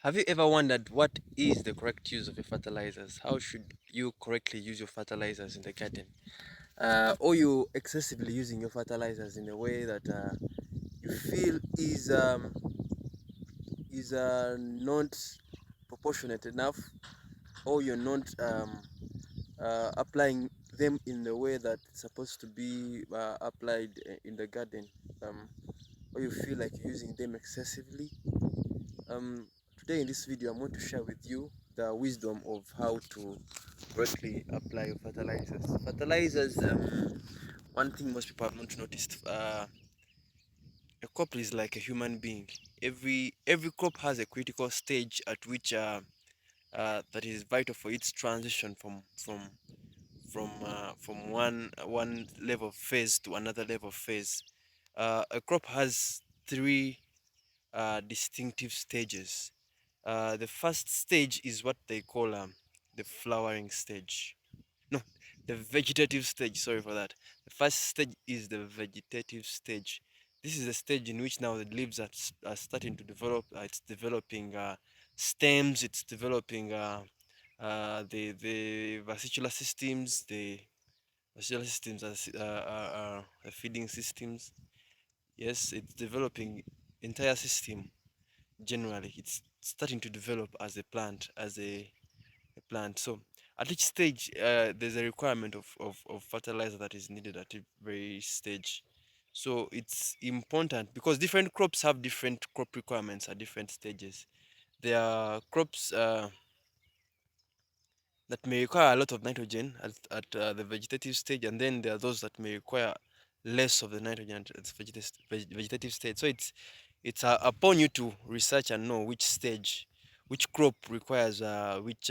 Have you ever wondered what is the correct use of your fertilizers? How should you correctly use your fertilizers in the garden? Or you excessively using your fertilizers in a way that you feel is not proportionate enough, or you're not applying them in the way that it's supposed to be applied in the garden, or you feel like you're using them excessively. Um, Today in this video, I'm going to share with you the wisdom of how to correctly apply your fertilizers. Fertilizers, one thing most people have not noticed, a crop is like a human being. Every crop has a critical stage at which that is vital for its transition from one level of phase to another level of phase. A crop has three distinctive stages. The first stage is what they call the flowering stage. No, the vegetative stage. Sorry for that. The first stage is the vegetative stage. This is the stage in which now the leaves are starting to develop. It's developing stems. It's developing the vesicular systems. The vesicular systems are the feeding systems. Yes, it's developing entire system. Generally, it's starting to develop as a plant, a plant. So at each stage, there's a requirement of fertilizer that is needed at every stage. So it's important because different crops have different crop requirements at different stages. There are crops that may require a lot of nitrogen at the vegetative stage, and then there are those that may require less of the nitrogen at its vegetative stage. So it's upon you to research and know which stage, which crop requires which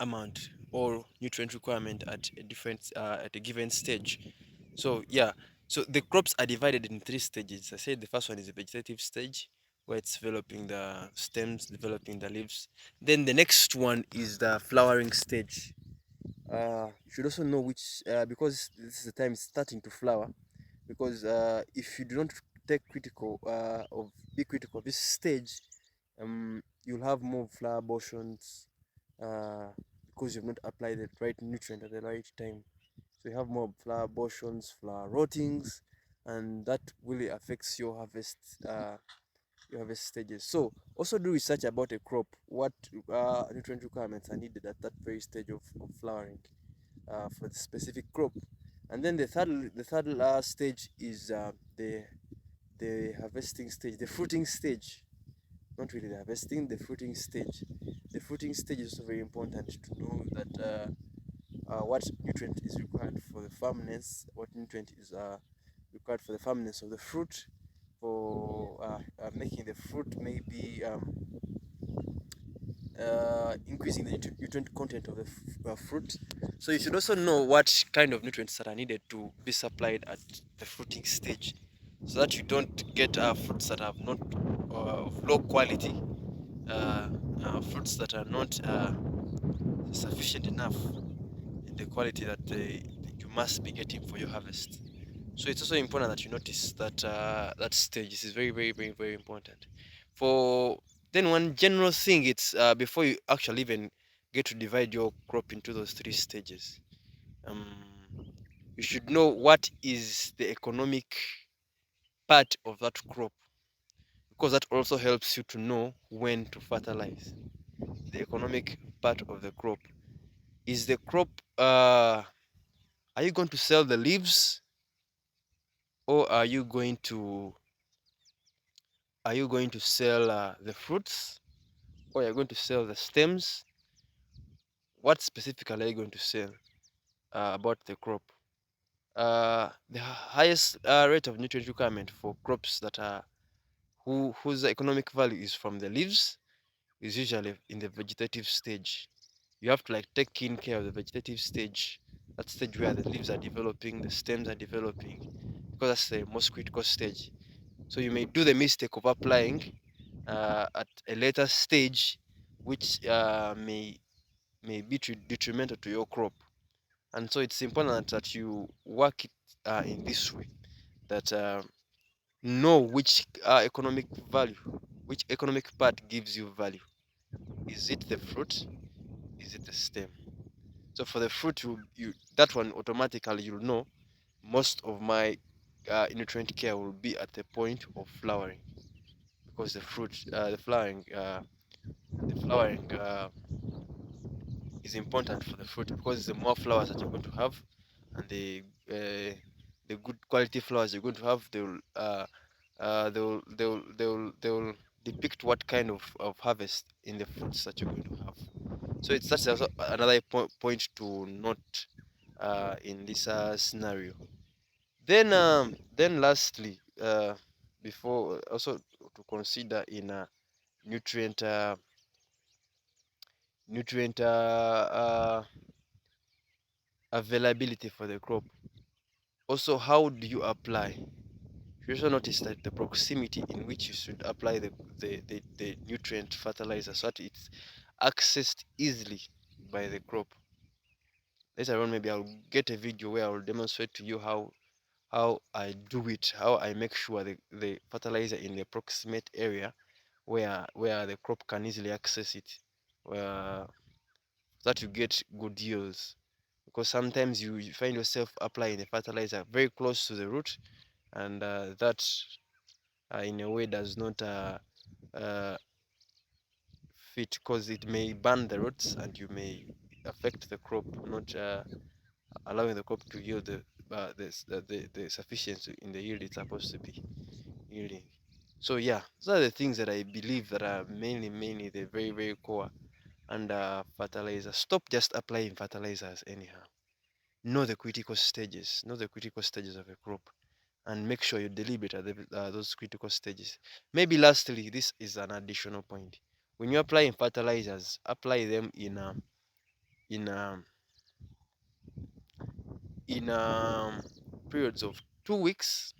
amount or nutrient requirement at a different at a given stage. So yeah, so the crops are divided in three stages. I said the first one is the vegetative stage, where it's developing the stems, developing the leaves. Then the next one is the flowering stage. You should also know which, because this is the time it's starting to flower. Because if you do not take critical of be critical of this stage, you'll have more flower abortions, uh, because you've not applied the right nutrient at the right time. So you have more flower abortions, flower rottings, and that really affects your harvest stages. So also do research about a crop, what nutrient requirements are needed at that very stage of flowering for the specific crop. And then the third stage is the harvesting stage, the fruiting stage. Not really the harvesting, the fruiting stage. The fruiting stage is also very important to know that what nutrient is required for the firmness, what nutrient is required for the firmness of the fruit, for making the fruit maybe increasing the nutrient content of the fruit. So you should also know what kind of nutrients that are needed to be supplied at the fruiting stage, so that you don't get fruits that have not of low quality, uh, fruits that are not sufficient enough in the quality that you must be getting for your harvest. So it's also important that you notice that that stage. This is very, very, very, very important. For then one general thing, it's before you actually even get to divide your crop into those three stages. Um, you should know what is the economic part of that crop, because that also helps you to know when to fertilize. The economic part of the crop is the crop. Are you going to sell the leaves, or are you going to sell the fruits, or you're going to sell the stems? What specifically are you going to sell about the crop? The highest rate of nutrient requirement for crops that are whose economic value is from the leaves is usually in the vegetative stage. You have to like take in care of the vegetative stage, that stage where the leaves are developing, the stems are developing, because that's the most critical stage. So you may do the mistake of applying at a later stage, which may be detrimental to your crop. And so it's important that you work it in this way, that know which economic value Which economic part gives you value? Is it the fruit? Is it the stem? So for the fruit, you that one automatically you'll know most of my nutrient care will be at the point of flowering, because the fruit, the flowering is important for the fruit, because the more flowers that you're going to have, and the good quality flowers you're going to have, they will depict what kind of harvest in the fruits that you're going to have. So that's also another point to note in this scenario. Then lastly, before also to consider in nutrient nutrient availability for the crop. Also, how do you apply? You also notice that the proximity in which you should apply the nutrient fertilizer, so that it's accessed easily by the crop. Later on, maybe I'll get a video where I'll demonstrate to you how I do it, how I make sure the fertilizer in the proximate area where the crop can easily access it, where that you get good yields. Because sometimes you find yourself applying the fertilizer very close to the root, and that in a way does not uh, fit, because it may burn the roots and you may affect the crop, not allowing the crop to yield the sufficiency in the yield it's supposed to be yielding. So yeah, those are the things that I believe that are mainly the very core under fertilizer. Stop just applying fertilizers anyhow. Know the critical stages. Know the critical stages of a crop, and make sure you deliberate at those critical stages. Maybe lastly, this is an additional point. When you apply fertilizers, apply them in in periods of 2 weeks.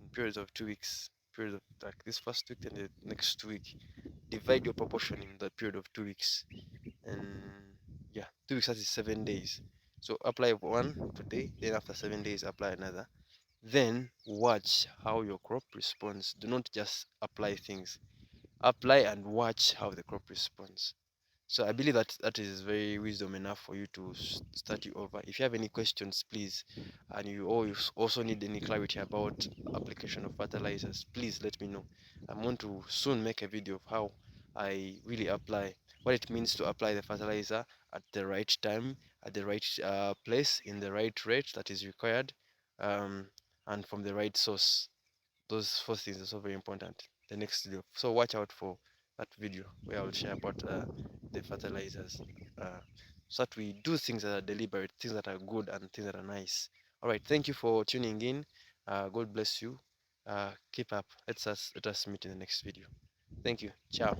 In periods of 2 weeks. Periods of like this first week and the next week. Divide your proportion in the period of 2 weeks, and yeah, 2 weeks, that is 7 days. So apply one today, then after 7 days apply another. Then watch how your crop responds. Do not just apply things. Apply and watch how the crop responds. So I believe that that is very wisdom enough for you to study over. If you have any questions, please, and you also need any clarity about application of fertilizers, please let me know. I'm going to soon make a video of how I really apply, what it means to apply the fertilizer at the right time, at the right place, in the right rate that is required, um, and from the right source. Those four things are so very important. The next video, so watch out for that video where I will share about the fertilizers, so that we do things that are deliberate, things that are good, and things that are nice. All right, thank you for tuning in. God bless you. Keep up. Let us meet in the next video. Thank you. Ciao.